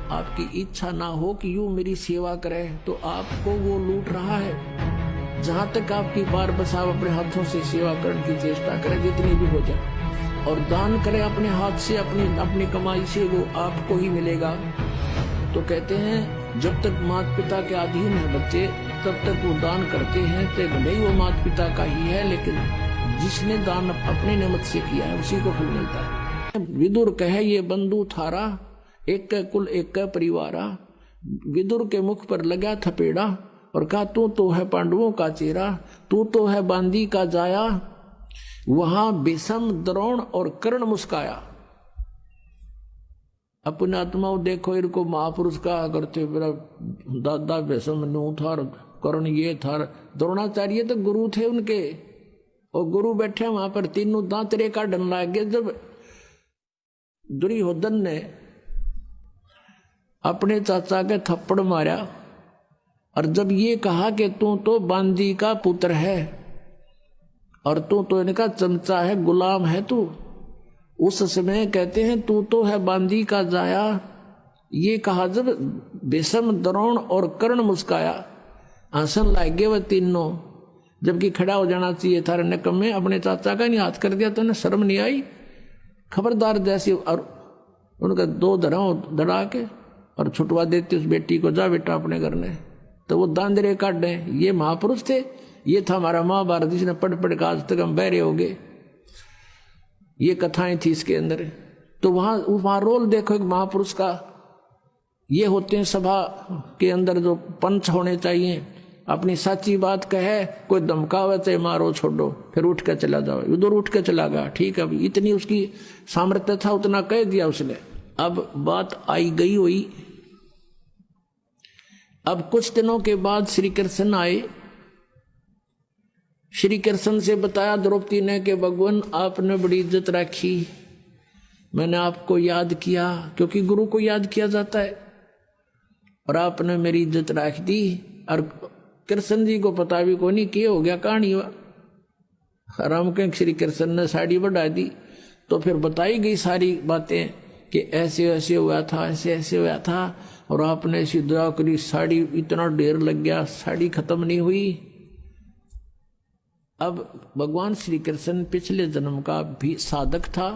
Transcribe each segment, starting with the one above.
आपकी इच्छा ना हो कि यूं मेरी सेवा करे तो आपको वो लूट रहा है। जहां तक आपकी बार बस आप अपने हाथों से सेवा करने की चेष्टा करें जितनी भी हो जाए, और दान करें अपने हाथ से, अपनी कमाई से, वो आपको ही मिलेगा। तो कहते हैं जब तक माता पिता के अधीन है बच्चे, तब तक वो दान करते हैं, तो भले ही वो माता पिता का ही है, लेकिन जिसने दान अपने निमित्त से किया है उसी को फल मिलता है। विदुर कहे ये बंधु थारा, एक कुल एक परिवारा। विदुर के मुख पर लगा थपेड़ा और कहा तू तो है पांडवों का चेहरा, तू तो है बांदी का जाया। वहां भीष्म, द्रोण और कर्ण मुस्काया। अपने आत्माओं देखो, इनको महापुरुष कहा करते, मेरा दादा भीष्म नू था, कर्ण ये था, द्रोणाचार्य तो गुरु थे उनके, और गुरु बैठे वहां पर तीनों दांतरे का डन लग गया। जब दुर्योधन ने अपने चाचा के थप्पड़ मारा और जब ये कहा कि तू तो बांदी का पुत्र है और तू तो इनका चमचा है, गुलाम है तू, उस समय कहते हैं तू तो है बांदी का जाया। ये कहा जब भीष्म, द्रोण और कर्ण मुस्काया, हंसन लग गए वह तीनों, जबकि खड़ा हो जाना चाहिए था। निकम्मे अपने चाचा का नहीं हाथ कर दिया तो उन्हें शर्म नहीं आई? खबरदार जैसी, और उनका दो धड़ा के और छुटवा देती उस बेटी को, जा बेटा अपने घर ने। तो वो दांदरे काटे। ये महापुरुष थे, ये था हमारा महाभारत जिसने पढ़ पढ़ के आज तक हम बहरे हो गए। ये कथाएं थी इसके अंदर। तो वहां रोल देखो एक महापुरुष का। ये होते हैं सभा के अंदर जो पंच होने चाहिए, अपनी सच्ची बात कहे, कोई धमकावे चाहे मारो छोड़ो, फिर उठ के चला जाओ। उधर उठ के चला गया, ठीक है, इतनी उसकी सामर्थ्य था, उतना कह दिया उसने। अब बात आई गई हुई। अब कुछ दिनों के बाद श्री कृष्ण आए। श्री कृष्ण से बताया द्रौपदी ने कि भगवान आपने बड़ी इज्जत रखी, मैंने आपको याद किया, क्योंकि गुरु को याद किया जाता है, और आपने मेरी इज्जत रख दी। और कृष्ण जी को पता भी कोई नहीं किए हो गया कहानी हुआ। राम के श्री कृष्ण ने साड़ी बढ़ा दी, तो फिर बताई गई सारी बातें कि ऐसे ऐसे हुआ था, ऐसे ऐसे हुआ था, और आपने ऐसी दुआ करी, साड़ी इतना ढेर लग गया, साड़ी खत्म नहीं हुई। अब भगवान श्री कृष्ण पिछले जन्म का भी साधक था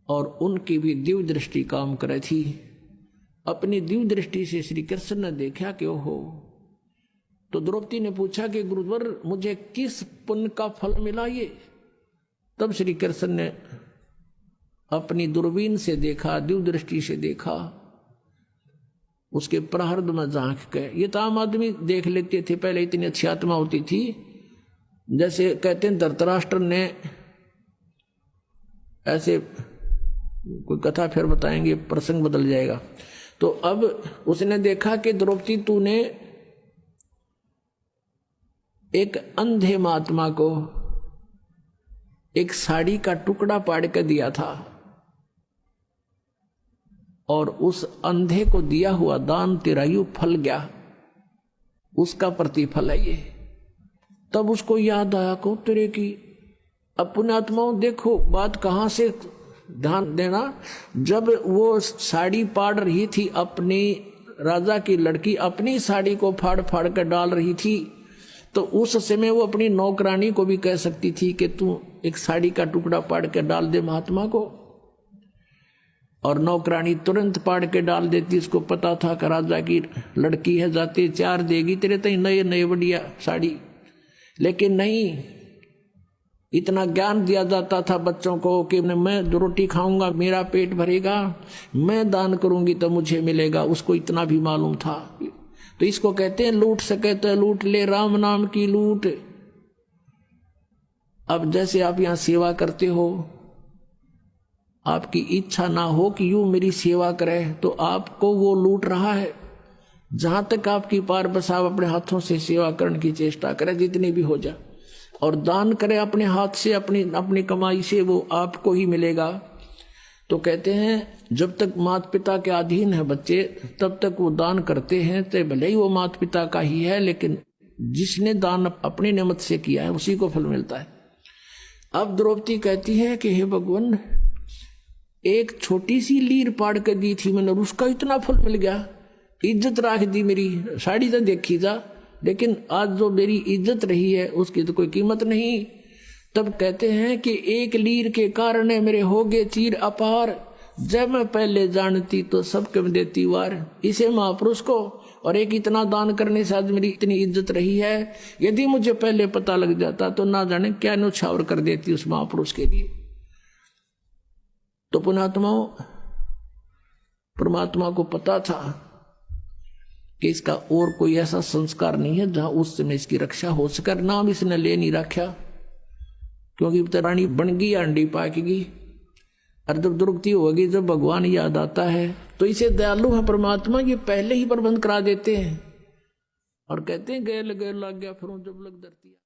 और उनकी भी दिव्य दृष्टि काम करे थी। अपनी दिव्य दृष्टि से श्री कृष्ण ने देखा कि ओहो। तो द्रौपदी ने पूछा कि गुरुवर मुझे किस पुण्य का फल मिला ये? तब श्री कृष्ण ने अपनी दूरबीन से देखा, दिव्य दृष्टि से देखा, उसके प्रारब्ध में झांक के। ये तो आम आदमी देख लेते थे, पहले इतनी अच्छी आत्मा होती थी। जैसे कहते हैं धृतराष्ट्र ने, ऐसे कोई कथा फिर बताएंगे, प्रसंग बदल जाएगा। तो अब उसने देखा कि द्रौपदी तूने एक अंधे महात्मा को एक साड़ी का टुकड़ा पाड़ के दिया था, और उस अंधे को दिया हुआ दान तेरा यूं फल गया, उसका प्रतिफल है ये। तब उसको याद आया को तेरे की। अपने आत्माओं देखो बात कहां से ध्यान देना। जब वो साड़ी पाड़ रही थी, अपनी राजा की लड़की अपनी साड़ी को फाड़ फाड़ कर डाल रही थी, तो उस समय वो अपनी नौकरानी को भी कह सकती थी कि तू एक साड़ी का टुकड़ा पाड़ के डाल दे महात्मा को, और नौकरानी तुरंत पाड़ के डाल देती। उसको पता था कि राजा की लड़की है, जाते चार देगी तेरे तई नए नए बढ़िया साड़ी। लेकिन नहीं, इतना ज्ञान दिया जाता था बच्चों को कि मैं जो रोटी खाऊंगा मेरा पेट भरेगा, मैं दान करूंगी तो मुझे मिलेगा, उसको इतना भी मालूम था। तो इसको कहते हैं लूट सके तो लूट ले, राम नाम की लूट। अब जैसे आप यहां सेवा करते हो, आपकी इच्छा ना हो कि यूं मेरी सेवा करे तो आपको वो लूट रहा है। जहां तक आपकी पार बस आप अपने हाथों से सेवा करने की चेष्टा करें जितनी भी हो जाए, और दान करें अपने हाथ से, अपनी कमाई से, वो आपको ही मिलेगा। तो कहते हैं जब तक माता पिता के अधीन है बच्चे, तब तक वो दान करते हैं, तो भले ही वो माता पिता का ही है, लेकिन जिसने दान अपने निमित्त से किया है उसी को फल मिलता है। अब द्रौपदी कहती है कि हे भगवान, एक छोटी सी लीर पाड़ के दी थी मैंने, उसका इतना फल मिल गया, इज्जत रख दी मेरी। साड़ी तो देखी जा, लेकिन आज जो मेरी इज्जत रही है उसकी तो कोई कीमत नहीं। तब कहते हैं कि एक लीर के कारण मेरे हो गए चीर अपार, जब मैं पहले जानती तो सबके में देती वार। इसे महापुरुष को और एक इतना दान करने से आज मेरी इतनी इज्जत रही है। यदि मुझे पहले पता लग जाता तो ना जाने क्या न्यौछावर कर देती उस महापुरुष के लिए। तो पुण्यात्माओं, परमात्मा को पता था कि इसका और कोई ऐसा संस्कार नहीं है जहां उस समय इसकी रक्षा हो सके। नाम इसने ले नहीं रखा, क्योंकि रानी बन गई, अंडी पाकेगी, और जब दुर्गति होगी, जब भगवान याद आता है तो इसे दयालु है परमात्मा, ये पहले ही प्रबंध करा देते हैं और कहते हैं गए लगे लग गया फिर जब लग धरती।